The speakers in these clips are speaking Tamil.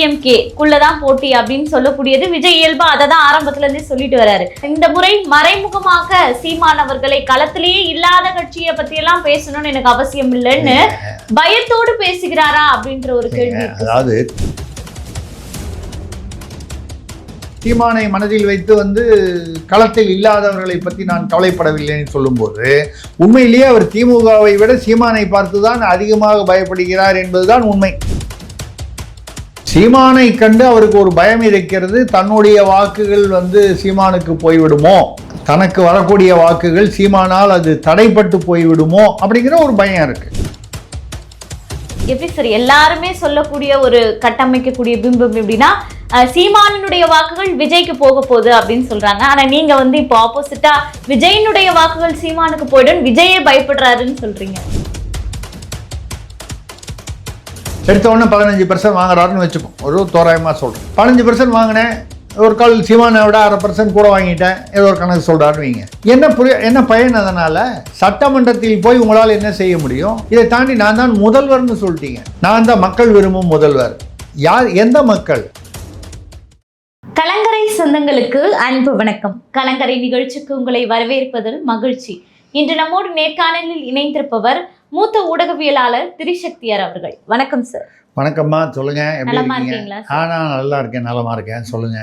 டிஎம்கே குள்ளதான் போட்டி அப்படின்னு சொல்லக்கூடியது விஜய் இயல்பா அதை தான் ஆரம்பத்துல இருந்தே சொல்லிட்டு வராரு. இந்த முறை மறைமுகமாக சீமான் அவர்களை களத்திலேயே இல்லாத கட்சியை பத்தி எல்லாம் பேசணும்னு எனக்கு அவசியம் இல்லைன்னு பயத்தோடு பேசுகிறாரா அப்படின்ற ஒரு கேள்வி. அதாவது சீமானை மனதில் வைத்து களத்தில் இல்லாதவர்களை பற்றி நான் கவலைப்படவில்லைன்னு சொல்லும்போது உண்மையிலேயே அவர் திமுகவை விட சீமானை பார்த்துதான் அதிகமாக பயப்படுகிறார் என்பதுதான் உண்மை. சீமானை கண்டு அவருக்கு ஒரு பயம் இருக்கிறது. தன்னுடைய வாக்குகள் சீமானுக்கு போய்விடுமோ, தனக்கு வரக்கூடிய வாக்குகள் சீமானால் அது தடைப்பட்டு போய்விடுமோ அப்படிங்கிற ஒரு பயம் இருக்கு. எப்படி சார் எல்லாருமே சொல்லக்கூடிய ஒரு கட்டமைக்கக்கூடிய பிம்பம் எப்படின்னா சீமானுடைய வாக்குகள் விஜய்க்கு போக போகுது அப்படின்னு சொல்றாங்க. ஆனா நீங்க இப்போ ஆப்போசிட்டா விஜயனுடைய வாக்குகள் சீமானுக்கு போயிடும், விஜயே பயப்படுறாருன்னு சொல்றீங்க. எடுத்த உடனே 15% வாங்குறாருன்னு வச்சுப்போம், ஒரு தோராயமாக சொல்கிறேன். 15% வாங்கினேன், ஒரு கால் சீமானை விட 1/2% கூட வாங்கிட்டேன், ஏதோ ஒரு கணக்கு சொல்கிறாருன்னு வைங்க. என்ன பயன்? அதனால் சட்டமன்றத்தில் போய் உங்களால் என்ன செய்ய முடியும்? இதை தாண்டி நான் தான் முதல்வர்னு சொல்லிட்டீங்க. நான் தான் மக்கள் விரும்பும் முதல்வர். யார்? எந்த மக்கள்? கலங்கரை சொந்தங்களுக்கு அன்பு வணக்கம். கலங்கரை நிகழ்ச்சிக்கு உங்களை வரவேற்பதில் மகிழ்ச்சி. இன்று நம்மோடு நேர்காணலில் இணைந்திருப்பவர் மூத்த ஊடகவியலாளர் திரிசக்தியார் அவர்கள். வணக்கம் சார். வணக்கம்மா, சொல்லுங்க. நலமா இருக்கீங்களா? நான் நல்லா இருக்கேன், நலமா இருக்கேன். சொல்லுங்க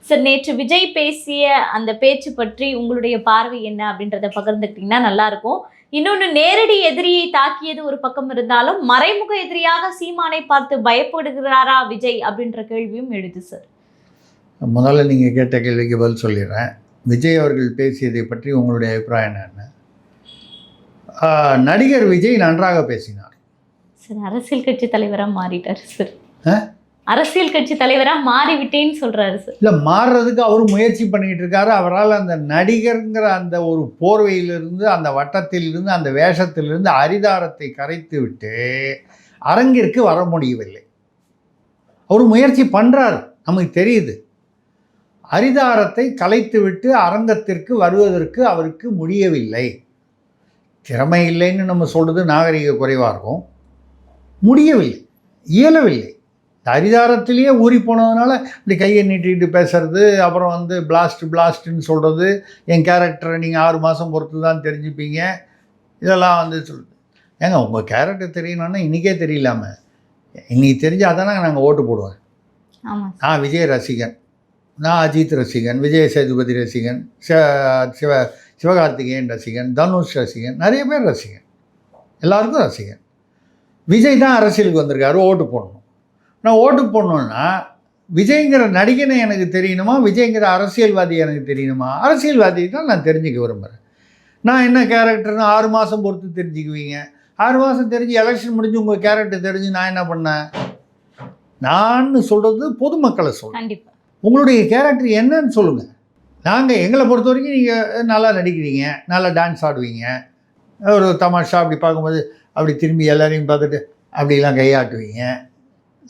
சார். நேற்று விஜய் பேசிய அந்த பேச்சு பற்றி உங்களுடைய பார்வை என்ன அப்படின்றத பகிர்ந்துக்கிட்டீங்கன்னா நல்லா இருக்கும். இன்னொன்று, நேரடி எதிரியை தாக்கியது ஒரு பக்கம் இருந்தாலும் மறைமுக எதிரியாக சீமானை பார்த்து பயப்படுகிறாரா விஜய் அப்படின்ற கேள்வியும் எழுது சார். முதல்ல நீங்கள் கேட்ட கேள்விக்கு பதில் சொல்லிடுறேன். விஜய் அவர்கள் பேசியதை பற்றி உங்களுடைய அபிப்பிராயம் என்ன? நடிகர் விஜய் நன்றாக பேசினார் சார். அரசியல் கட்சி தலைவராக மாறிட்டார் சார். அரசியல் கட்சி தலைவராக மாறிவிட்டேன்னு சொல்கிறாரு சார். இல்லை, மாறுறதுக்கு அவரும் முயற்சி பண்ணிக்கிட்டு இருக்காரு. அவரால் அந்த நடிகருங்கிற அந்த ஒரு போர்வையிலிருந்து, அந்த வட்டத்திலிருந்து, அந்த வேஷத்திலிருந்து அரிதாரத்தை கரைத்து விட்டு அரங்கிற்கு வர முடியவில்லை. அவர் முயற்சி பண்ணுறாரு, நமக்கு தெரியுது. அரிதாரத்தை கலைத்துவிட்டு அரங்கத்திற்கு வருவதற்கு அவருக்கு முடியவில்லை. திறமை இல்லைன்னு நம்ம சொல்கிறது நாகரிக குறைவாக இருக்கும். முடியவில்லை, இயலவில்லை. அரிதாரத்திலேயே ஊறி போனதுனால இப்படி கையை நீட்டிகிட்டு பேசுறது, அப்புறம் பிளாஸ்ட்டுன்னு சொல்கிறது, என் கேரக்டரை நீங்கள் 6 மாதம் பொறுத்து தான் தெரிஞ்சுப்பீங்க, இதெல்லாம் சொல்லுது. ஏங்க, உங்கள் கேரக்டர் தெரியணும்னா இன்றைக்கே தெரியலாமல், இன்றைக்கி தெரிஞ்சால் தானே நாங்கள் ஓட்டு போடுவேன். நான் விஜய் ரசிகன், நான் அஜித் ரசிகன், விஜய் சேதுபதி ரசிகன், சிவகார்த்திகேயன் ரசிகன், தனுஷ் ரசிகன், நிறைய பேர் ரசிகன், எல்லாருக்கும் ரசிகன். விஜய் தான் அரசியலுக்கு வந்திருக்காரு, ஓட்டு போடணும். நான் ஓட்டு போடணுன்னா விஜய்ங்கிற நடிகனை எனக்கு தெரியணுமா, விஜய்ங்கிற அரசியல்வாதி எனக்கு தெரியணுமா? அரசியல்வாதி தான் நான் தெரிஞ்சுக்க விரும்புகிறேன். நான் என்ன கேரக்டர்னு 6 மாதம் பொறுத்து தெரிஞ்சுக்குவீங்க. 6 மாதம் தெரிஞ்சு எலெக்ஷன் முடிஞ்சு உங்கள் கேரக்டர் தெரிஞ்சு நான் என்ன பண்ணேன்? நான் சொல்கிறது பொதுமக்களை சொல்கிறேன். கண்டிப்பாக உங்களுடைய கேரக்டர் என்னன்னு சொல்லுங்கள். எங்களை பொறுத்த வரைக்கும் நீங்கள் நல்லா நடிக்கிறீங்க, நல்லா டான்ஸ் ஆடுவீங்க, ஒரு தமாஷா அப்படி பார்க்கும்போது அப்படி திரும்பி எல்லாரையும் பார்த்துட்டு அப்படிலாம் கையாட்டுவீங்க,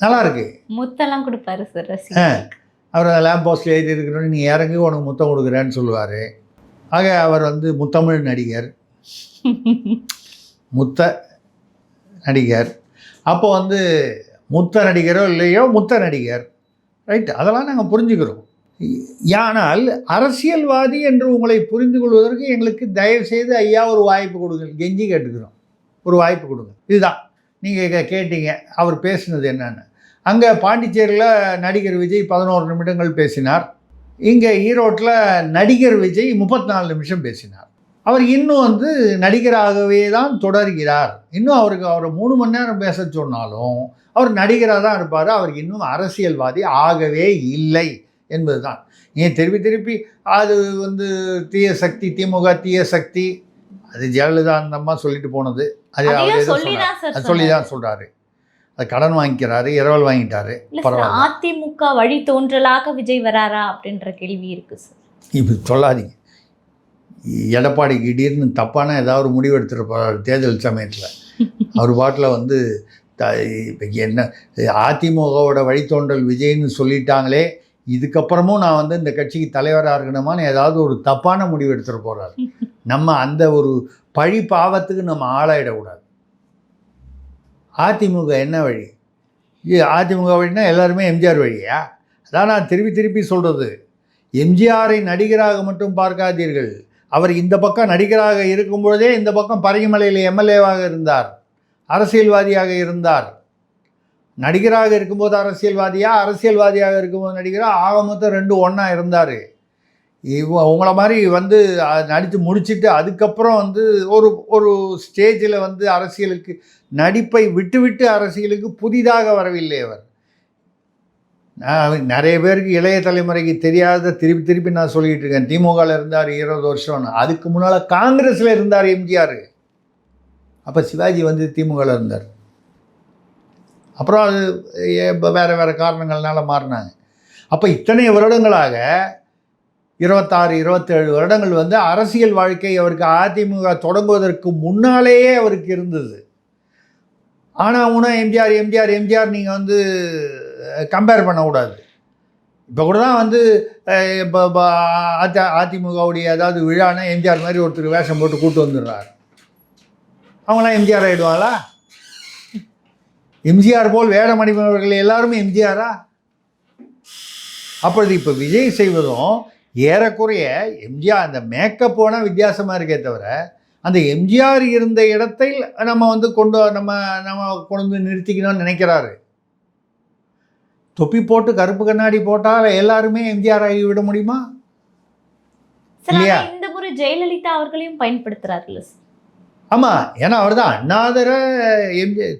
நல்லாயிருக்கு. முத்தெல்லாம் கொடுப்பாரு சார். அவர் லேம்ப் போஸ்ட்டில் எழுதி இருக்கிறோன்னு நீ இறங்கி உனக்கு முத்தம் கொடுக்குறேன்னு சொல்லுவார். ஆக அவர் முத்தமிழ் நடிகர், முத்த நடிகர். அப்போ முத்த நடிகரோ இல்லையோ முத்த நடிகர், ரைட்? அதெல்லாம் நாங்கள் புரிஞ்சுக்கிறோம். ஆனால் அரசியல்வாதி என்று உங்களை புரிந்து கொள்வதற்கு எங்களுக்கு தயவு செய்து ஐயா ஒரு வாய்ப்பு கொடுங்க, கெஞ்சி கேட்டுக்கிறோம், ஒரு வாய்ப்பு கொடுங்க. இதுதான் நீங்கள் கேட்டீங்க அவர் பேசினது என்னன்னு. அங்கே பாண்டிச்சேரியில் நடிகர் விஜய் 11 நிமிடங்கள் பேசினார். இங்கே ஈரோட்டில் நடிகர் விஜய் 34 நிமிஷம் பேசினார். அவர் இன்னும் நடிகராகவே தான் தொடர்கிறார். இன்னும் அவரை 3 மணி நேரம் பேச சொன்னாலும் அவர் நடிகராக தான் இருப்பார். அவருக்கு இன்னும் அரசியல்வாதி ஆகவே இல்லை என்பது தான். ஏன் திருப்பி அது தீய சக்தி, திமுக தீய சக்தி, அது ஜெயலலிதா அந்த அம்மா சொல்லிட்டு போனது. அது சொல்லி தான் சொல்கிறாரு. அது கடன் வாங்கிக்கிறாரு, இரவல் வாங்கிட்டாரு. பரவாயில்ல. அதிமுக வழி தோன்றலாக விஜய் வராரா அப்படின்ற கேள்வி இருக்கு சார். இப்போ சொல்லாதீங்க. எடப்பாடி திடீர்னு தப்பான ஏதாவது ஒரு முடிவு எடுத்துகிட்டு தேர்தல் சமயத்தில் அவர் பாட்டில் இப்போ என்ன அதிமுகவோட வழித்தோன்றல் விஜய்னு சொல்லிட்டாங்களே, இதுக்கப்புறமும் நான் இந்த கட்சிக்கு தலைவராக இருக்கணுமான்னு ஏதாவது ஒரு தப்பான முடிவு எடுத்துகிட்டு போகிறாரு. நம்ம அந்த ஒரு பழி பாவத்துக்கு நம்ம ஆளாயிடக்கூடாது. அதிமுக என்ன வழி? அதிமுக வழினா எல்லாருமே எம்ஜிஆர் வழியா? அதான் நான் திருப்பி திருப்பி சொல்கிறது. எம்ஜிஆரை நடிகராக மட்டும் பார்க்காதீர்கள். அவர் இந்த பக்கம் நடிகராக இருக்கும்பொழுதே இந்த பக்கம் பரங்கிமலையில் எம்எல்ஏவாக இருந்தார், அரசியல்வாதியாக இருந்தார். நடிகராக இருக்கும்போது அரசியல்வாதியாக, அரசியல்வாதியாக இருக்கும்போது நடிகராக, ஆக மொத்தம் ரெண்டும் ஒன்றா இருந்தார். உங்களை மாதிரி வந்து நடித்து முடிச்சுட்டு அதுக்கப்புறம் வந்து ஒரு ஸ்டேஜில் வந்து அரசியலுக்கு நடிப்பை விட்டு அரசியலுக்கு புதிதாக வரவில்லை அவர். நிறைய பேருக்கு இளைய தலைமுறைக்கு தெரியாத திருப்பி நான் சொல்லிகிட்டு இருக்கேன். திமுகவில் இருந்தார் 20 வருஷம், அதுக்கு முன்னால் காங்கிரஸில் இருந்தார் எம்ஜிஆர். அப்போ சிவாஜி வந்து திமுகவில் இருந்தார். அப்புறம் அது வேறு காரணங்கள்னால மாறினாங்க. அப்போ இத்தனை வருடங்களாக 26-27 வருடங்கள் வந்து அரசியல் வாழ்க்கை அவருக்கு அதிமுக தொடங்குவதற்கு முன்னாலேயே அவருக்கு இருந்தது. ஆனால் உன எம்ஜிஆர் நீங்கள் வந்து கம்பேர் பண்ணக்கூடாது. இப்போ கூட தான் வந்து இப்போ அதிமுகவுடைய ஏதாவது விழானா எம்ஜிஆர் மாதிரி ஒருத்தர் வேஷம் போட்டு கூப்பிட்டு வந்துடுறார். அவங்களாம் எம்ஜிஆர் ஆகிடுவாங்களா? எம்ஜிஆர் போல் வேடம் அணிபவர்கள் எல்லாருமே எம்ஜிஆரா? அப்பொழுது இப்போ விஜய் செய்வதும் ஏறக்குறைய எம்ஜிஆர் அந்த மேக்கப் போனால் வித்தியாசமாக இருக்கே தவிர, அந்த எம்ஜிஆர் இருந்த இடத்தை நம்ம வந்து கொண்டு வந்து நிறுத்திக்கணும்னு நினைக்கிறாரு. தொப்பி போட்டு கருப்பு கண்ணாடி போட்டால் எல்லாருமே எம்ஜிஆர் ஆகி விட முடியுமா? இல்லையா? இந்த முறை ஜெயலலிதா அவர்களையும் பயன்படுத்துறாருல்ல. ஆமாம், ஏன்னா அவர் தான் அண்ணாதர எம்ஜிஆர்.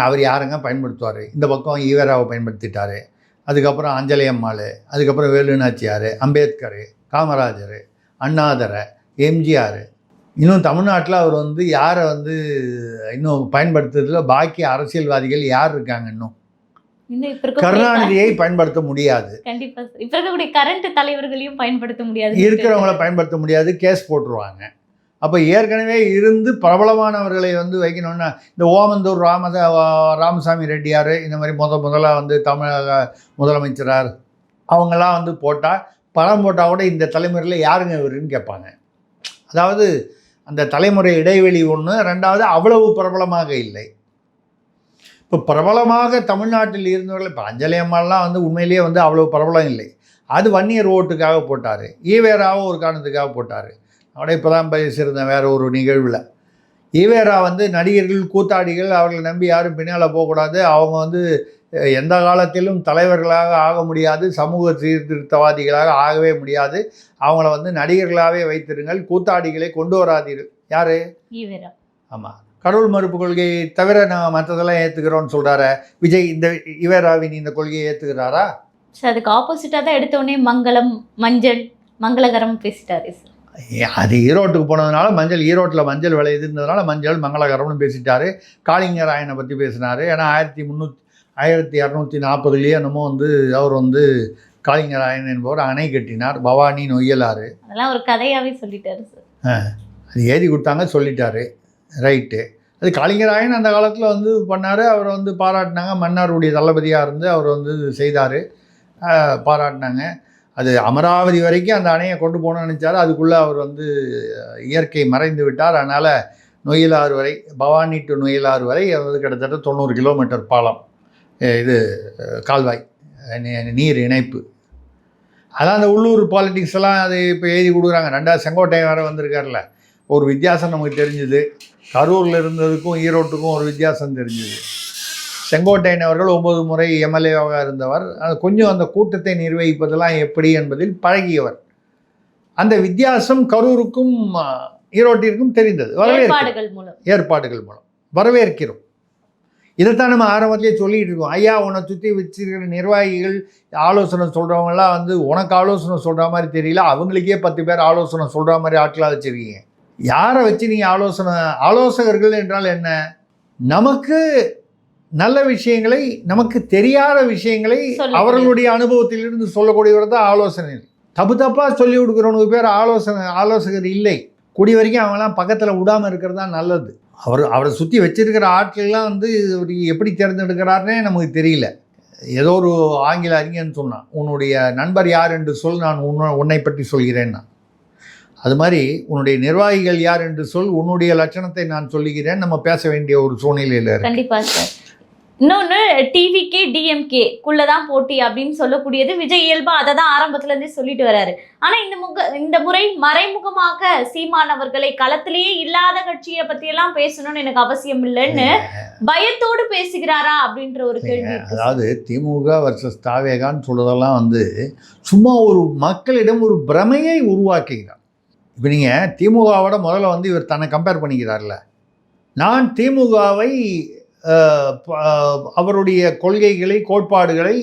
அவர் யாருங்க பயன்படுத்துவார்? இந்த பக்கம் ஈவராவை பயன்படுத்திட்டாரு, அதுக்கப்புறம் அஞ்சலி அம்மாள், அதுக்கப்புறம் வேலு நாச்சியார், அம்பேத்கர், காமராஜர், அண்ணாதரை, எம்ஜிஆர். இன்னும் தமிழ்நாட்டில் அவர் வந்து யாரை வந்து இன்னும் பயன்படுத்துறதுல பாக்கி அரசியல்வாதிகள் யார் இருக்காங்க? இன்னும் கருணாநிதியை பயன்படுத்த முடியாது. கண்டிப்பா இப்ப இருக்கக்கூடிய கரண்ட் தலைவர்களையும் பயன்படுத்த முடியாது, இருக்கிறவங்கள பயன்படுத்த முடியாது, கேஸ் போட்டுருவாங்க. அப்போ ஏற்கனவே இருந்து பிரபலமானவர்களை வந்து வைக்கணும்னா இந்த ஓமந்தூர் ராமசாமி ரெட்டியார் இந்த மாதிரி முதலாக வந்து தமிழக முதலமைச்சரார் அவங்கெல்லாம் வந்து போட்டால், படம் போட்டால் கூட இந்த தலைமுறையில் யாருங்க இவருன்னு கேட்பாங்க. அதாவது அந்த தலைமுறை இடைவெளி ஒன்று. ரெண்டாவது, அவ்வளவு பிரபலமாக இல்லை. இப்போ பிரபலமாக தமிழ்நாட்டில் இருந்தவர்கள், இப்போ அஞ்சலி அம்மாலாம் வந்து உண்மையிலேயே வந்து அவ்வளோ பிரபலம் இல்லை. அது வன்னியர் ஓட்டுக்காக போட்டார், ஈவேராவும் ஒரு காரணத்துக்காக போட்டார். அவட இப்போ தான் பேசியிருந்தேன் வேறு ஒரு நிகழ்வில். ஈவேரா வந்து நடிகர்கள் கூத்தாடிகள் அவர்களை நம்பி யாரும் பின்னால் போகக்கூடாது, அவங்க வந்து எந்த காலத்திலும் தலைவர்களாக ஆக முடியாது, சமூக சீர்திருத்தவாதிகளாக ஆகவே முடியாது, அவங்கள வந்து நடிகர்களாகவே வைத்திருங்கள், கூத்தாடிகளை கொண்டு வராதீர்கள். யார்? ஈவேரா. ஆமாம், கடவுள் மறுப்பு கொள்கையை தவிர நான் மற்றதெல்லாம் ஏற்றுக்கிறோன்னு சொல்கிறார விஜய். இந்த ஈவேராவின் இந்த கொள்கையை ஏற்றுக்கிறாரா? சார் அதுக்கு ஆப்போசிட்டாக தான் எடுத்தோடனே மங்களம், மஞ்சள், மங்களகரம் பேசிட்டாரு சார். அது ஈரோட்டுக்கு போனதுனால மஞ்சள், ஈரோட்டில் மஞ்சள் விளையுதுன்றதுனால மஞ்சள் மங்களகரம்னு பேசிட்டாரு. காளிங்கராயனை பற்றி பேசினார். ஏன்னா 1240 என்னமோ வந்து அவர் வந்து காளிங்கராயன் என்பவர் அணை கட்டினார், பவானி நொய்யலாறு. அதெல்லாம் ஒரு கதையாகவே சொல்லிட்டாரு சார். அது எழுதி கொடுத்தாங்க, சொல்லிட்டாரு, ரைட்டு. அது காளிங்கராயன் அந்த காலத்தில் வந்து பண்ணார். அவர் வந்து பாராட்டினாங்க, மன்னாருடைய தளபதியாக இருந்து அவர் வந்து செய்தார், பாராட்டினாங்க. அது அமராவதி வரைக்கும் அந்த அணையை கொண்டு போகணும்னு நினச்சார். அதுக்குள்ளே அவர் வந்து இயற்கை மறைந்து விட்டார். அதனால் நொய்யலாறு வரை, பவானி டு நொய்யலாறு வரை அது கிட்டத்தட்ட 90 கிலோமீட்டர் பாலம், இது கால்வாய் நீர் இணைப்பு. அதான் அந்த உள்ளூர் பாலிட்டிக்ஸ் எல்லாம் அது இப்போ எழுதி கொடுக்குறாங்க. 2வது செங்கோட்டையன் வேறு வந்திருக்காருல்ல, ஒரு வித்தியாசம் நமக்கு தெரிஞ்சுது. கரூரில் இருந்ததுக்கும் ஈரோட்டுக்கும் ஒரு வித்தியாசம் தெரிஞ்சுது. செங்கோட்டையன் அவர்கள் 9 முறை எம்எல்ஏவாக இருந்தவர். அது கொஞ்சம் அந்த கூட்டத்தை நிர்வகிப்பதெல்லாம் எப்படி என்பதில் பழகியவர். அந்த வித்தியாசம் கரூருக்கும் ஈரோட்டிற்கும் தெரிந்தது. ஏற்பாடுகள் மூலம் வரவேற்கிறோம். இதைத்தான் நம்ம ஆரம்பத்திலே சொல்லிகிட்டு இருக்கோம். ஐயா, உன்னை சுற்றி வச்சிருக்கிற நிர்வாகிகள் ஆலோசனை சொல்கிறவங்களாம் வந்து உனக்கு ஆலோசனை சொல்கிற மாதிரி தெரியல, அவங்களுக்கே 10 பேர் ஆலோசனை சொல்கிற மாதிரி ஆட்களாக வச்சுருக்கீங்க. யாரை வச்சு நீங்கள் ஆலோசகர்கள் என்றால் என்ன? நமக்கு நல்ல விஷயங்களை, நமக்கு தெரியாத விஷயங்களை அவர்களுடைய அனுபவத்திலிருந்து சொல்லக்கூடியவர் தான் ஆலோசனை. தப்பாக சொல்லி கொடுக்குறவனுக்கு பேர் ஆலோசகர் இல்லை. கூடிய வரைக்கும் அவங்களாம் பக்கத்தில் விடாமல் இருக்கிறது தான் நல்லது. அவரை சுற்றி வச்சிருக்கிற ஆட்கள்லாம் வந்து எப்படி தேர்ந்தெடுக்கிறாருன்னே நமக்கு தெரியல. ஏதோ ஒரு ஆங்கில அறிஞன்னு சொன்னான், உன்னுடைய நண்பர் யார் என்று சொல், நான் உன்னை பற்றி சொல்கிறேன்னா. அது மாதிரி உன்னுடைய நிர்வாகிகள் யார் என்று சொல், உன்னுடைய லட்சணத்தை நான் சொல்லுகிறேன். நம்ம பேச வேண்டிய ஒரு சூழ்நிலையில் இருக்கு. கண்டிப்பாக சார். இன்னொன்னு டிவிகே டிஎம்கே குள்ளதான் போட்டி அப்படின்னு சொல்லக்கூடியது விஜய் இயல்பா அதை தான் ஆரம்பத்துல இருந்தே சொல்லிட்டு வராரு. ஆனா இந்த முறை மறைமுகமாக சீமான் அவர்களை களத்திலேயே இல்லாத கட்சியை பத்தி எல்லாம் பேசணும்னு எனக்கு அவசியம் இல்லைன்னு பயத்தோடு பேசுகிறாரா அப்படின்ற ஒரு கேள்வி. அதாவது திமுக வர்சஸ் தாவேகான்னு சொல்றதெல்லாம் வந்து சும்மா ஒரு மக்களிடம் ஒரு பிரமையை உருவாக்குகிறார். இப்போ நீங்கள் திமுகவோட முதல்ல வந்து இவர் தன்னை கம்பேர் பண்ணிக்கிறார்ல, நான் திமுகவை அவருடைய கொள்கைகளை கோட்பாடுகளை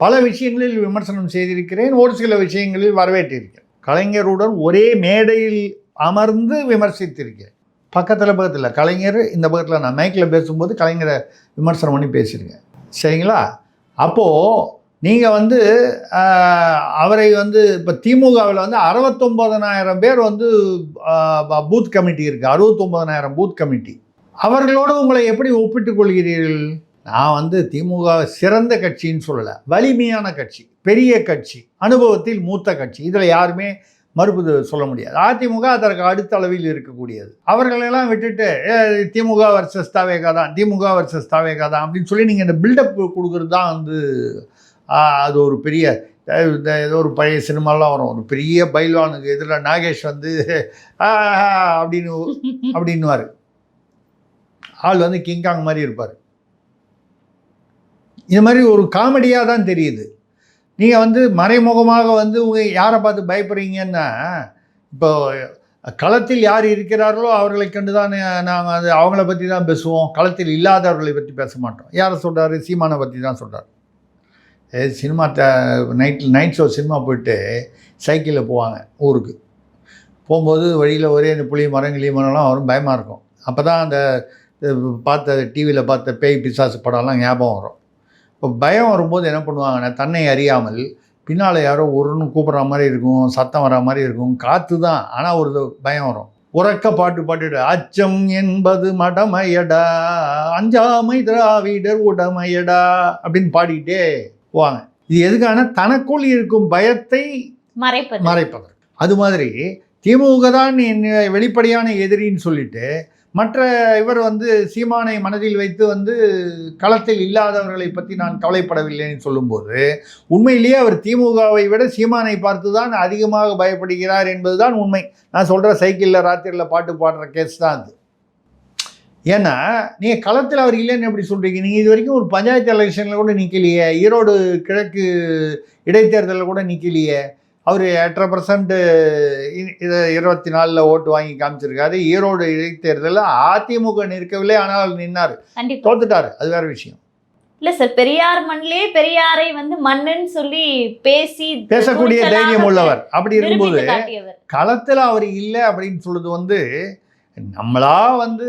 பல விஷயங்களில் விமர்சனம் செய்திருக்கிறேன், ஒரு சில விஷயங்களில் வரவேற்றிருக்கிறேன். கலைஞருடன் ஒரே மேடையில் அமர்ந்து விமர்சித்திருக்கிறேன். பக்கத்தில் கலைஞர் இந்த பக்கத்தில் நான் மைக்கில் பேசும்போது கலைஞரை விமர்சனம் பண்ணி பேசியிருக்கேன். சரிங்களா? அப்போது நீங்கள் வந்து அவரை வந்து இப்போ திமுகவில் வந்து 69,000 பேர் வந்து பூத் கமிட்டி இருக்குது, 69,000 பூத் கமிட்டி. அவர்களோடு உங்களை எப்படி ஒப்பிட்டுக் கொள்கிறீர்கள்? நான் வந்து திமுக சிறந்த கட்சின்னு சொல்லலை, வலிமையான கட்சி, பெரிய கட்சி, அனுபவத்தில் மூத்த கட்சி, இதில் யாருமே மறுப்பு சொல்ல முடியாது. அதிமுக அதற்கு அடுத்த அளவில் இருக்கக்கூடியது. அவர்களெல்லாம் விட்டுட்டு திமுக வர்சஸ் தாவேகா தான், திமுக வர்சஸ் தாவேகா தான் அப்படின்னு சொல்லி நீங்கள் இந்த பில்டப் கொடுக்குறது தான் வந்து அது ஒரு பெரிய ஏதோ ஒரு பழைய சினிமாலாம் வரும், ஒரு பெரிய பைல்வானுக்கு எதிரில் நாகேஷ் வந்து அப்படின்னுவார். ஆள் வந்து கிங்காங் மாதிரி இருப்பார். இந்த மாதிரி ஒரு காமெடியாக தான் தெரியுது. நீங்கள் வந்து மறைமுகமாக வந்து யாரை பார்த்து பயப்படுறீங்கன்னா, இப்போ களத்தில் யார் இருக்கிறார்களோ அவர்களை கண்டு தான் நாங்கள் அது அவங்கள பற்றி தான் பேசுவோம், களத்தில் இல்லாதவர்களை பற்றி பேச மாட்டோம். யாரை சொல்கிறாரு? சீமானை பற்றி தான் சொல்கிறார். சினிமா நைட் ஷோ சினிமா போயிட்டு சைக்கிளில் போவாங்க ஊருக்கு. போகும்போது வழியில் ஒரே இந்த புளிய மரம் கிளிய மரம்லாம் வரும், பயமாக இருக்கும். அப்போ தான் அந்த பார்த்த டிவியில் பார்த்த பேய் பிசாசு படம்லாம் ஞாபகம் வரும். இப்போ பயம் வரும்போது என்ன பண்ணுவாங்கன்னா, தன்னை அறியாமல் பின்னால் யாரோ ஒருன்னு கூப்பிட்ற மாதிரி இருக்கும், சத்தம் வர மாதிரி இருக்கும், காற்று தான், ஆனால் ஒரு பயம் வரும். உறக்க பாட்டுட்டு அச்சம் என்பது மடமையடா, அஞ்சாமை திராவிடர் உடமையடா அப்படின்னு பாடிக்கிட்டே போவாங்க. இது எதுக்கான? தனக்குள் இருக்கும் பயத்தை மறைப்பதற்கு. அது மாதிரி திமுக தான் வெளிப்படையான எதிரின்னு சொல்லிட்டு மற்ற இவர் வந்து சீமானை மனதில் வைத்து வந்து களத்தில் இல்லாதவர்களை பற்றி நான் கவலைப்படவில்லைன்னு சொல்லும்போது உண்மையிலேயே அவர் திமுகவை விட சீமானை பார்த்து தான் அதிகமாக பயப்படுகிறார் என்பது தான் உண்மை. நான் சொல்கிற சைக்கிளில் ராத்திரியில் பாட்டு பாடுற கேஸ் தான் அது. ஏன்னா நீங்கள் களத்தில் அவர் இல்லைன்னு எப்படி சொல்கிறீங்க? நீங்கள் இது வரைக்கும் ஒரு பஞ்சாயத்து எலெக்ஷனில் கூட நிற்கலையே, ஈரோடு கிழக்கு இடைத்தேர்தலில் கூட நிற்கலையே. அவர் 8% இதை 24 ஓட்டு வாங்கி காமிச்சிருக்காரு. ஈரோடு இடைத்தேர்தலில் அதிமுக நிற்கவில்லை, ஆனால் நின்னார், தோத்துட்டாரு, அது வேற விஷயம். இல்லை சார், பெரியார் மண்ணிலே பெரியாரை வந்து மண்ணுன்னு சொல்லி பேசக்கூடிய தைரியம் உள்ளவர். அப்படி இருக்கும்போது களத்தில் அவர் இல்லை அப்படின்னு சொல்லுது வந்து நம்மளா வந்து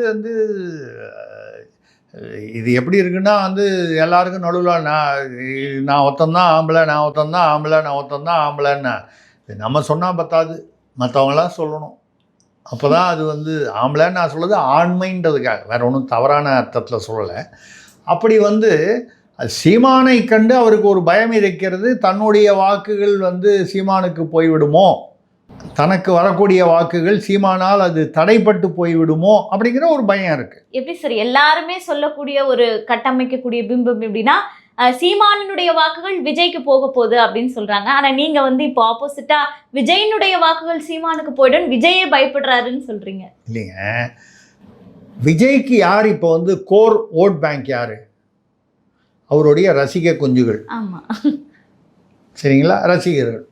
இது எப்படி இருக்குன்னா வந்து எல்லாருக்கும் நடுவில் நான் ஒருத்தந்தான் ஆம்பளை, நான் ஒருத்தந்தான் ஆம்பளை, நான் ஒருத்தந்தான் ஆம்பளைன்னா நம்ம சொன்னால் பத்தாது, மற்றவங்களாம் சொல்லணும். அப்போ தான் அது வந்து ஆம்பளைன்னு நான் சொல்லுது ஆண்மைன்றதுக்காக, வேறு ஒன்றும் தவறான அர்த்தத்தில் சொல்லலை. அப்படி வந்து சீமானை கண்டு அவருக்கு ஒரு பயம் இருக்கிறது. தன்னுடைய வாக்குகள் வந்து சீமானுக்கு போய்விடுமோ, தனக்கு வரக்கூடிய வாக்குகள் சீமானால் அது தடைப்பட்டு போய்விடுமோ அப்படிங்கிற ஒரு பயம் இருக்கு. எப்படி சார் எல்லாருமே சொல்லக்கூடிய ஒரு கட்டமைக்கக்கூடிய பிம்பம் எப்படின்னா, சீமானினுடைய வாக்குகள் விஜய்க்கு போக போகுது அப்படின்னு சொல்றாங்க. ஆனா நீங்க வந்து இப்போ ஆப்போசிட்டா விஜயனுடைய வாக்குகள் சீமானுக்கு போயிடும், விஜயே பயப்படுறாருன்னு சொல்றீங்க. இல்லைங்க, விஜய்க்கு யார் இப்போ வந்து கோர் ஓட் பேங்க் யாரு? அவருடைய ரசிக குஞ்சுகள். ஆமா, சரிங்களா? ரசிகர்கள்,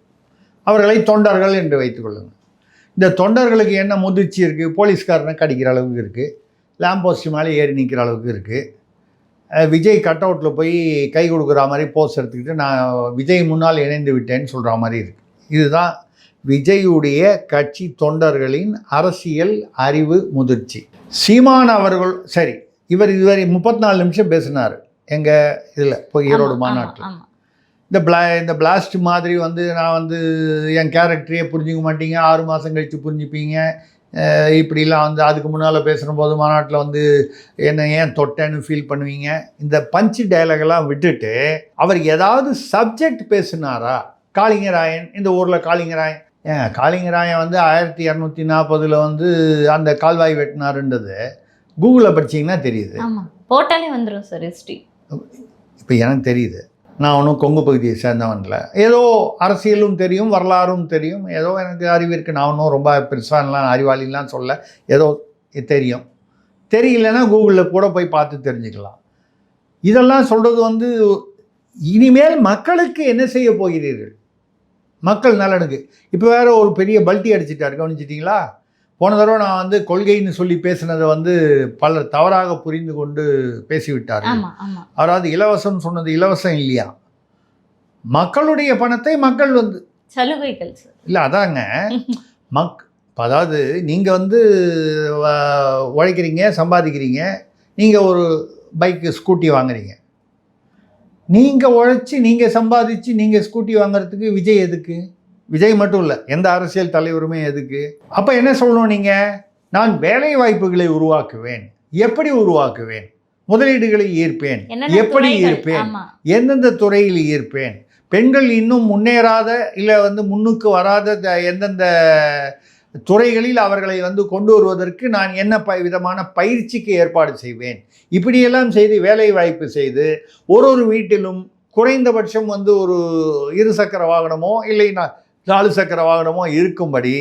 அவர்களை தொண்டர்கள் என்று வைத்துக்கொள்ளுங்கள். இந்த தொண்டர்களுக்கு என்ன முதிர்ச்சி இருக்குது? போலீஸ்காரனை கடிக்கிற அளவுக்கு இருக்குது, லேம்போஸ்ட் மேலே ஏறி நிற்கிற அளவுக்கு இருக்குது. விஜய் கட் அவுட்டில் போய் கை கொடுக்குற மாதிரி போஸ் எடுத்துக்கிட்டு நான் விஜய் முன்னால் இணைந்து விட்டேன்னு சொல்கிற மாதிரி இருக்குது. இதுதான் விஜயுடைய கட்சி தொண்டர்களின் அரசியல் அறிவு முதிர்ச்சி. சீமான் அவர்கள் சரி, இவர் இதுவரை 34 நிமிஷம் பேசினார் எங்கள் இதில் போய் ஈரோடு மாநாட்டில். இந்த பிளாஸ்ட் மாதிரி வந்து நான் வந்து என் கேரக்டரையே புரிஞ்சிக்க மாட்டீங்க, 6 மாதம் கழித்து புரிஞ்சுப்பீங்க, இப்படிலாம் வந்து அதுக்கு முன்னால் பேசுகிற போது மாநாட்டில் வந்து என்ன ஏன் தொட்டேன்னு ஃபீல் பண்ணுவீங்க. இந்த பஞ்சு டைலாகெல்லாம் விட்டுட்டு அவர் ஏதாவது சப்ஜெக்ட் பேசினாரா? காளிங்கராயன், இந்த ஊரில் காளிங்கராயன், காளிங்கராயன் வந்து 1240 வந்து அந்த கால்வாய் வெட்டினாருன்றது கூகுளில் படிச்சிங்கன்னா தெரியுது. போட்டாலே வந்துடும் சார் ஹிஸ்ட்ரி. இப்போ எனக்கு தெரியுது, நான் ஒன்றும் கொங்கு பகுதியை சேர்ந்தவன்ல, ஏதோ அரசியலும் தெரியும், வரலாறும் தெரியும், ஏதோ எனக்கு அறிவு இருக்குது. நான் ஒன்றும் ரொம்ப பெருசாலாம் அறிவாளிலாம் சொல்ல, ஏதோ தெரியும். தெரியலன்னா கூகுளில் கூட போய் பார்த்து தெரிஞ்சுக்கலாம். இதெல்லாம் சொல்கிறது வந்து இனிமேல் மக்களுக்கு என்ன செய்ய போகிறீர்கள், மக்கள் நலனுக்கு. இப்போ வேறு ஒரு பெரிய பல்ட்டி அடிச்சிட்டாரு, கவனிச்சிட்டிங்களா? போன தடவை நான் வந்து கொள்கைன்னு சொல்லி பேசினதை வந்து பலர் தவறாக புரிந்து கொண்டு பேசிவிட்டார். அதாவது இலவசம் சொன்னது இலவசம் இல்லையா, மக்களுடைய பணத்தை மக்கள் வந்து சலுகைகள் இல்லை, அதாங்க அதாவது நீங்கள் வந்து உழைக்கிறீங்க, சம்பாதிக்கிறீங்க, நீங்கள் ஒரு பைக்கு ஸ்கூட்டி வாங்குறீங்க, நீங்கள் உழைச்சி நீங்கள் சம்பாதிச்சு நீங்கள் ஸ்கூட்டி வாங்குறதுக்கு விஜய் எதுக்கு? விஜய் மட்டும் இல்லை, எந்த அரசியல் தலைவருமே எதுக்கு? அப்போ என்ன சொல்லணும் நீங்கள்? நான் வேலை வாய்ப்புகளை உருவாக்குவேன். எப்படி உருவாக்குவேன்? முதலீடுகளை ஈர்ப்பேன். எப்படி ஈர்ப்பேன்? எந்தெந்த துறையில் ஈர்ப்பேன்? பெண்கள் இன்னும் முன்னேறாத இல்லை வந்து முன்னுக்கு வராத எந்தெந்த துறைகளில் அவர்களை வந்து கொண்டு வருவதற்கு நான் என்ன விதமான பயிற்சிக்கு ஏற்பாடு செய்வேன்? இப்படியெல்லாம் செய்து வேலை வாய்ப்பு செய்து ஒரு வீட்டிலும் குறைந்தபட்சம் வந்து ஒரு 2 சக்கர வாகனமோ இல்லை 4 சக்கர வாகனமோ இருக்கும்படி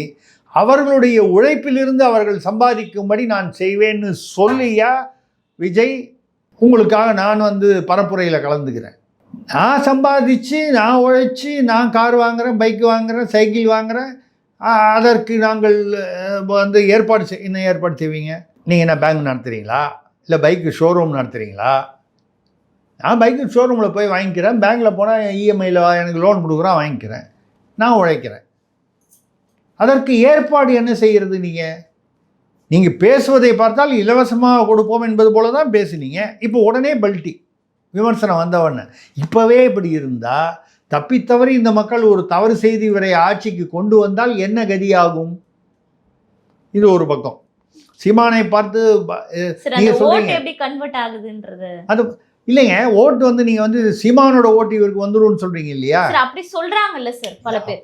அவர்களுடைய உழைப்பிலிருந்து அவர்கள் சம்பாதிக்கும்படி நான் செய்வேன்னு சொல்லியா விஜய் உங்களுக்காக நான் வந்து பரப்புரையில் கலந்துக்கிறேன். நான் சம்பாதிச்சு, நான் உழைச்சி, நான் கார் வாங்குகிறேன், பைக்கு வாங்குகிறேன், சைக்கிள் வாங்குகிறேன், அதற்கு நாங்கள் வந்து என்ன ஏற்பாடு செய்வீங்க? நீங்கள் என்ன பேங்க் நடத்துகிறீங்களா, இல்லை பைக்கு ஷோரூம் நடத்துகிறீங்களா? நான் பைக்கு ஷோரூமில் போய் வாங்கிக்கிறேன், பேங்க்கில் போனால் இஎம்ஐயில் எனக்கு லோன் கொடுக்குறான், வாங்கிக்கிறேன், நான் உழைக்கிறேன். அதற்கு ஏற்பாடு என்ன செய்கிறது? நீங்கள் பேசுவதை பார்த்தால் இலவசமாக கொடுப்போம் என்பது போல தான் பேசுனீங்க. இப்போ உடனே பல்ட்டி விமர்சனம் வந்தவொடனே. இப்போவே இப்படி இருந்தால் தப்பித்தவறி இந்த மக்கள் ஒரு தவறு செய்து இவரை ஆட்சிக்கு கொண்டு வந்தால் என்ன கதியாகும்? இது ஒரு பக்கம். சீமானை பார்த்து நீங்கள் சொல்றீங்க அது இல்லைங்க, ஓட்டு வந்து நீங்கள் வந்து சீமானோட ஓட்டு இவருக்கு வந்துரும்னு சொல்கிறீங்க இல்லையா? அப்படி சொல்கிறாங்கல்ல சார், பல பேர்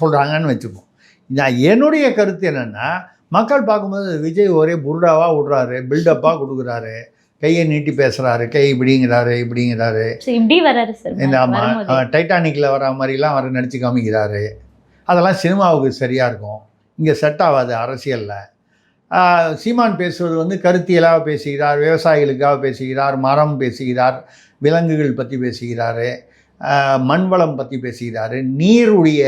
சொல்கிறாங்கன்னு வச்சுப்போம். நான் என்னுடைய கருத்து என்னென்னா, மக்கள் பார்க்கும்போது விஜய் ஒரே புருடாவாக விடுறாரு, பில்டப்பாக கொடுக்குறாரு, கையை நீட்டி பேசுகிறாரு, கை இப்படிங்கிறாரு இப்படி வராரு சார். இந்த ஆமாம், டைட்டானிக்கில் வர மாதிரிலாம் வர நடித்து காமிக்கிறாரு. அதெல்லாம் சினிமாவுக்கு சரியாக இருக்கும், இங்கே செட் ஆகாது அரசியலில். சீமான் பேசுவது வந்து கருத்தியலாக பேசுகிறார், விவசாயிகளுக்காக பேசுகிறார், மரம் பேசுகிறார், விலங்குகள் பற்றி பேசுகிறாரு, மண்வளம் பற்றி பேசுகிறாரு, நீருடைய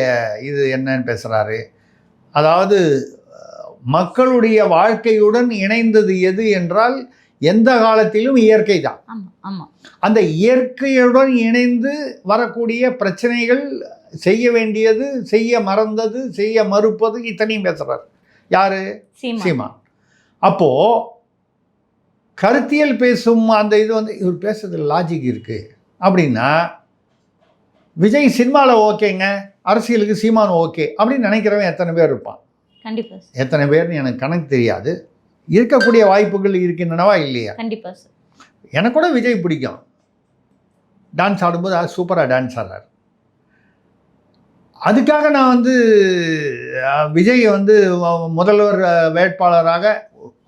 இது என்னன்னு பேசுகிறாரு. அதாவது மக்களுடைய வாழ்க்கையுடன் இணைந்தது எது என்றால் எந்த காலத்திலும் இயற்கை தான். அந்த இயற்கையுடன் இணைந்து வரக்கூடிய பிரச்சனைகள், செய்ய வேண்டியது, செய்ய மறந்தது, செய்ய மறுப்பது, இத்தனையும் பேசுகிறார். யாரு? சீமான். அப்போது கருத்தியல் பேசும் அந்த இது வந்து இவர் பேசுறதுல லாஜிக் இருக்குது அப்படின்னா, விஜய் சினிமாவில் ஓகேங்க, அரசியலுக்கு சீமான் ஓகே அப்படின்னு நினைக்கிறவன் எத்தனை பேர் இருப்பான்? கண்டிப்பாக. எத்தனை பேர்னு எனக்கு கணக்கு தெரியாது. இருக்கக்கூடிய வாய்ப்புகள் இருக்கின்றனவா இல்லையா? கண்டிப்பாக சார். எனக்கு கூட விஜய் பிடிக்கும். டான்ஸ் ஆடும்போது அது சூப்பராக டான்ஸ் ஆடுறார். அதுக்காக நான் வந்து விஜயை வந்து முதல்வர் வேட்பாளராக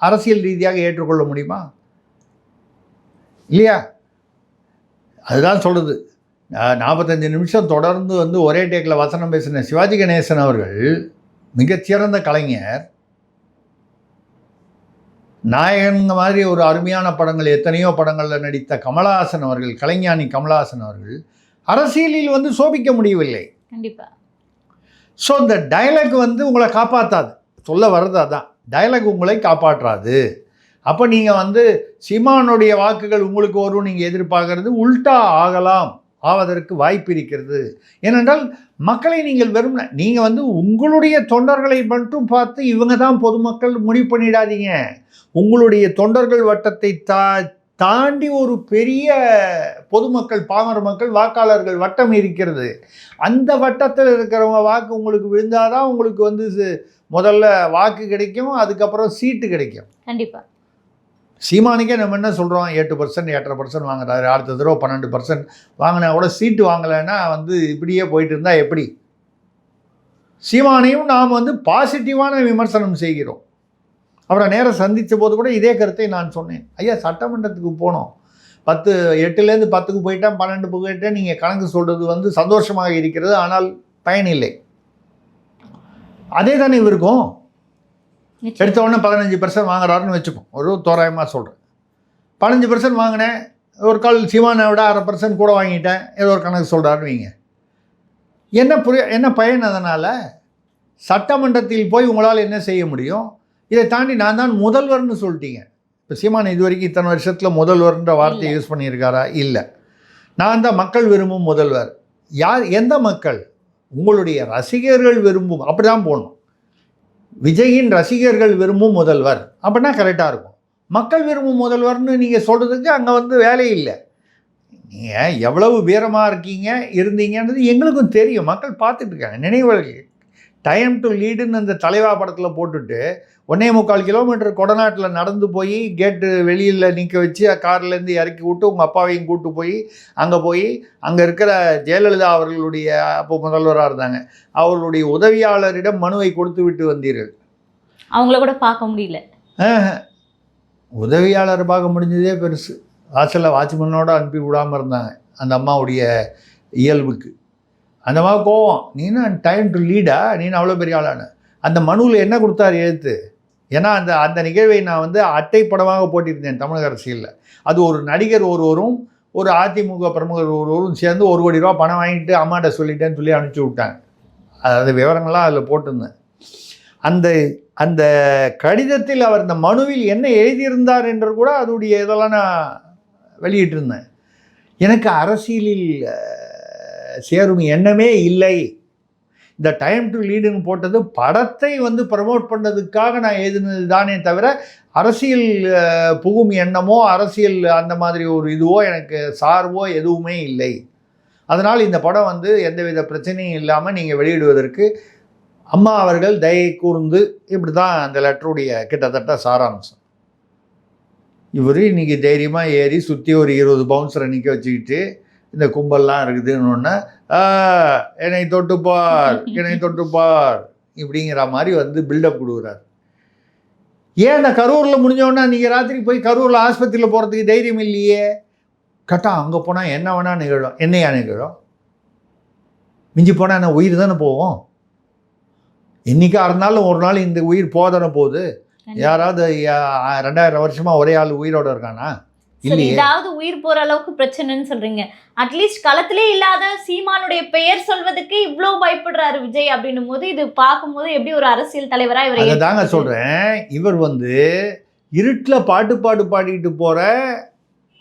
அரசியல் ரீதியாக ஏற்றுக்கொள்ள முடியுமா? இல்லையா? அதுதான் சொல்லுது. 45 நிமிஷம் தொடர்ந்து வந்து ஒரே டேக்கில் வசனம் பேசின சிவாஜி கணேசன் அவர்கள் மிகச்சிறந்த கலைஞர். நாயகன் மாதிரி ஒரு அருமையான படங்கள், எத்தனையோ படங்களில் நடித்த கமலஹாசன் அவர்கள், கலைஞானி கமலஹாசன் அவர்கள் அரசியலில் வந்து சோபிக்க முடியவில்லை. கண்டிப்பாக. ஸோ இந்த டயலாக் வந்து உங்களை காப்பாற்றாது. சொல்ல வர்றது அதான், டயலாக் உங்களை காப்பாற்றாது. அப்போ நீங்கள் வந்து சீமானுடைய வாக்குகள் உங்களுக்கு வரும் நீங்கள் எதிர்பார்க்கறது உல்ட்டா ஆவதற்கு வாய்ப்பு இருக்கிறது. ஏனென்றால் மக்களை நீங்கள் வெறும் நீங்கள் வந்து உங்களுடைய தொண்டர்களை மட்டும் பார்த்து இவங்க தான் பொதுமக்கள் முடிவு பண்ணிடாதீங்க. உங்களுடைய தொண்டர்கள் வட்டத்தை தாண்டி ஒரு பெரிய பொதுமக்கள், பாமர மக்கள், வாக்காளர்கள் வட்டம் இருக்கிறது. அந்த வட்டத்தில் இருக்கிறவங்க வாக்கு உங்களுக்கு விழுந்தாதான் உங்களுக்கு வந்து முதல்ல வாக்கு கிடைக்கும், அதுக்கப்புறம் சீட்டு கிடைக்கும். கண்டிப்பாக. சீமானுக்கே நம்ம என்ன சொல்கிறோம், 8%, 8.5% வாங்குறாரு, அடுத்த தடவை 12% வாங்கினா கூட சீட்டு வாங்கலைன்னா வந்து இப்படியே போயிட்டு இருந்தால் எப்படி? சீமானையும் நாம் வந்து பாசிட்டிவான விமர்சனம் செய்கிறோம். அவரை நேரம் சந்தித்த போது கூட இதே கருத்தை நான் சொன்னேன். ஐயா, சட்டமன்றத்துக்கு போனோம், 8லேருந்து 10க்கு போயிட்டேன், 12 போயிட்டேன், நீங்கள் கணக்கு சொல்கிறது வந்து சந்தோஷமாக இருக்கிறது, ஆனால் பயனில்லை. அதே தானே இவருக்கும். எடுத்த உடனே 15% வாங்குறாருன்னு வச்சுப்போம், ஒரு தோராயமாக சொல்கிறேன். 15% வாங்கினேன், ஒரு கால் சீமானை விட 1/2% கூட வாங்கிட்டேன், ஏதோ ஒரு கணக்கு சொல்கிறாருன்னு வைங்க. என்ன பயன் அதனால்? சட்டமன்றத்தில் போய் உங்களால் என்ன செய்ய முடியும்? இதை தாண்டி நான் தான் முதல்வர்னு சொல்லிட்டீங்க. இப்போ சீமான் இது வரைக்கும் இத்தனை வருஷத்தில் முதல்வர்ன்ற வார்த்தையை யூஸ் பண்ணியிருக்காரா? இல்லை. நான் தான் மக்கள் விரும்பும் முதல்வர். யார்? எந்த மக்கள்? உங்களுடைய ரசிகர்கள் விரும்பும், அப்படி தான் போகணும். விஜயின் ரசிகர்கள் விரும்பும் முதல்வர் அப்படின்னா கரெக்டாக இருக்கும். மக்கள் விரும்பும் முதல்வர்னு நீங்கள் சொல்கிறதுக்கு அங்கே வந்து வேலை இல்லை. நீங்கள் எவ்வளவு வீரமாக இருந்தீங்கன்றது எங்களுக்கும் தெரியும், மக்கள் பார்த்துட்டு இருக்காங்க. நினைவுகள் டைம் டு லீடுன்னு அந்த தலைவா படத்தில் போட்டுட்டு 1.25 கிலோமீட்டர் கொடநாட்டில் நடந்து போய் கேட்டு வெளியில் நிற்க வச்சு கார்லேருந்து இறக்கி விட்டு உங்கள் அப்பாவையும் கூப்பிட்டு போய் அங்கே இருக்கிற ஜெயலலிதா அவர்களுடைய, அப்போ முதல்வராக இருந்தாங்க, அவர்களுடைய உதவியாளரிடம் மனுவை கொடுத்து விட்டு வந்தீர்கள். அவங்கள கூட பார்க்க முடியல. உதவியாளர் பார்க்க முடிஞ்சதே பெருசு. வாசலில் வாட்ச்மேனோடு அனுப்பி விடாமல் இருந்தாங்க அந்த அம்மாவுடைய இயல்புக்கு. அந்த மாதிரி கோவம், நீனா டைம் டு லீடா, நீನು அவ்வளோ பெரிய ஆளான. அந்த மனுவில் என்ன கொடுத்தாரு எழுத்து? ஏன்னா அந்த நிகழ்வை நான் வந்து அட்டைப்படமாக போட்டிருந்தேன் தமிழக அரசியலில். அது ஒரு நடிகர் ஒருவரும் ஒரு அதிமுக பிரமுகர் ஒருவரும் சேர்ந்து 1 கோடி ரூபா பணம் வாங்கிட்டு அம்மாட்ட சொல்லிட்டேன்னு சொல்லி அனுப்பிச்சி விட்டாங்க. அதாவது விவரங்கள்லாம் அதில் போட்டிருந்தேன். அந்த கடிதத்தில் அவர் இந்த மனுவில் என்ன எழுதியிருந்தார் என்று கூட அதோடைய இதெல்லாம் நான் வெளியிட்டிருந்தேன். எனக்கு அரசியலில் சேரும் எண்ணமே இல்லை. இந்த டைம் டு லீடுன்னு போட்டது படத்தை வந்து ப்ரமோட் பண்ணதுக்காக நான் எழுதினது தானே தவிர அரசியல் புகும் எண்ணமோ அரசியல் அந்த மாதிரி ஒரு இதுவோ எனக்கு சார்போ எதுவுமே இல்லை. அதனால் இந்த படம் வந்து எந்தவித பிரச்சனையும் இல்லாமல் நீங்கள் வெளியிடுவதற்கு அம்மா அவர்கள் தயை கூர்ந்து, இப்படி தான் அந்த லெட்டருடைய கிட்டத்தட்ட சாராம்சம். இவர் இன்றைக்கி தைரியமாக ஏறி சுற்றி ஒரு 20 பவுன்சரை நிற்க வச்சுக்கிட்டு இந்த கும்பல்லாம் இருக்குதுன்னு என்னை தொட்டுப்பார் இப்படிங்கிற மாதிரி வந்து பில்டப் கொடுக்குறாரு. ஏன் அந்த கரூரில் முடிஞ்சோன்னா நீங்கள் ராத்திரி போய் கரூரில் ஆஸ்பத்திரியில் போகிறதுக்கு தைரியம் இல்லையே? கட்டா அங்கே போனால் என்ன வேணால் நிகழும். என்னையா நிகழும்? மிஞ்சி போனால் என்ன உயிர் தானே போவோம். என்றைக்கா இருந்தாலும் ஒரு நாள் இந்த உயிர் போதானே போகுது. யாராவது 2000 வருஷமாக ஒரே ஆள் உயிரோடு இருக்கானா? ஏதாவது உயிர் போற அளவுக்கு பிரச்சனைன்னு சொல்றீங்க. அட்லீஸ்ட் களத்திலே இல்லாத சீமானுடைய பெயர் சொல்வதற்கு இவ்வளவு பயப்படுறாரு விஜய் அப்படின்னும் போது இது பார்க்கும்போது எப்படி ஒரு அரசியல் தலைவரா இவர் தாங்க சொல்றேன். இவர் வந்து இருட்டில் பாட்டு பாடிட்டு போற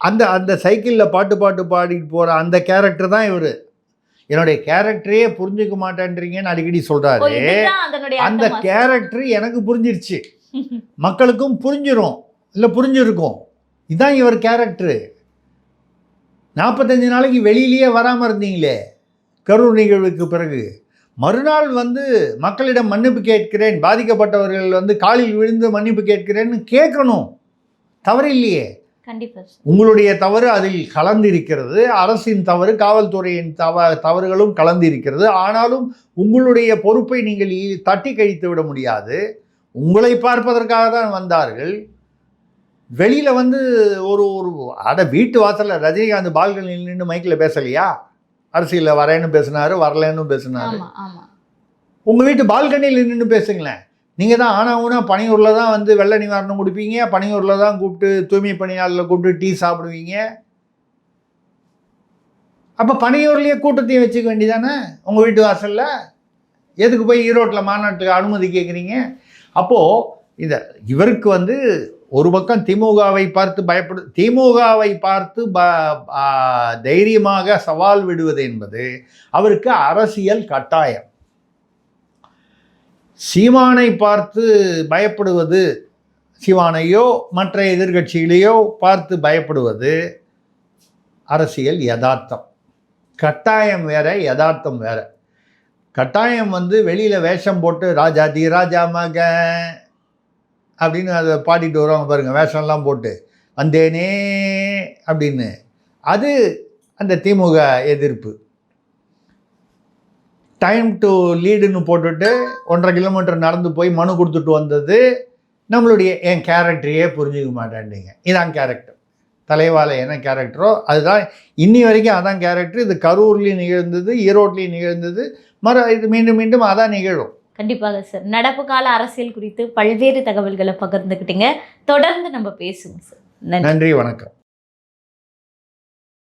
அந்த சைக்கிளில் பாட்டு பாடிட்டு போற அந்த கேரக்டர் தான் இவர். என்னுடைய கேரக்டரையே புரிஞ்சுக்க மாட்டேன்றீங்கன்னு அடிக்கடி சொல்றாரு. அந்த கேரக்டர் எனக்கு புரிஞ்சிருச்சு, மக்களுக்கும் புரிஞ்சிருக்கும். இதுதான் இவர் கேரக்டரு. 45 நாளைக்கு வெளியிலேயே வராமல் இருந்தீங்களே கரூர் நிகழ்வுக்கு பிறகு. மறுநாள் வந்து மக்களிடம் மன்னிப்பு கேட்கிறேன், பாதிக்கப்பட்டவர்கள் வந்து காலில் விழுந்து மன்னிப்பு கேட்கிறேன்னு கேட்கணும், தவறு இல்லையே. கண்டிப்பாக உங்களுடைய தவறு அதில் கலந்திருக்கிறது, அரசின் தவறு, காவல்துறையின் தவறுகளும் கலந்திருக்கிறது. ஆனாலும் உங்களுடைய பொறுப்பை நீங்கள் தட்டி கழித்து விட முடியாது. உங்களை பார்ப்பதற்காக தான் வந்தார்கள். வெளியில் வந்து ஒரு வீட்டு வாசலில் ரஜினிகாந்த் பால்கனியில் நின்று மைக்கில் பேசலையா? அரசியலில் வரேன்னு பேசினார், வரலன்னு பேசினார். உங்கள் வீட்டு பால்கனியில் நின்று பேசுங்களேன். நீங்கள் தான் ஆனாவுனா பனையூரில் தான் வந்து வெள்ள நிவாரணம் கொடுப்பீங்க, பனையூரில் தான் கூப்பிட்டு தூய்மை பணியாளர்களை கூப்பிட்டு டீ சாப்பிடுவீங்க. அப்போ பனையூர்லேயே கூட்டத்தையும் வச்சுக்க வேண்டியதானே உங்கள் வீட்டு வாசலில்? எதுக்கு போய் ஈரோட்டில் மாநாட்டுக்கு அனுமதி கேட்குறீங்க? அப்போது இவருக்கு வந்து ஒரு பக்கம் திமுகவை பார்த்து தைரியமாக சவால் விடுவது என்பது அவருக்கு அரசியல் கட்டாயம். சீமானை பார்த்து பயப்படுவது, சீமானையோ மற்ற எதிர்கட்சிகளையோ பார்த்து பயப்படுவது அரசியல் யதார்த்தம். கட்டாயம் வேற, யதார்த்தம் வேற. கட்டாயம் வந்து வெளியில் வேஷம் போட்டு ராஜாதி ராஜா மகன் அப்படின்னு அதை பாடிட்டு வருவாங்க பாருங்கள், வேஷம்லாம் போட்டு வந்தேனே அப்படின்னு. அது அந்த திமுக எதிர்ப்பு. டைம் டு லீடுன்னு போட்டுட்டு 1.5 கிலோமீட்டர் நடந்து போய் மனு கொடுத்துட்டு வந்தது என் கேரக்டரையே புரிஞ்சுக்க மாட்டேன்றீங்க. இதான் கேரக்டர். தலைவாழை என்ன கேரக்டரோ அதுதான் இன்னி வரைக்கும் அதான் கேரக்டர். இது கரூர்லேயும் நிகழ்ந்தது, ஈரோட்லேயும் நிகழ்ந்தது, இது மீண்டும் மீண்டும் அதான் நிகழும். கண்டிப்பாக சார். நடப்பு கால அரசியல் குறித்து பல்வேறு தகவல்களை பகிர்ந்துக்கிட்டீங்க. தொடர்ந்து நம்ம பேசுவோம் சார். நன்றி, வணக்கம்.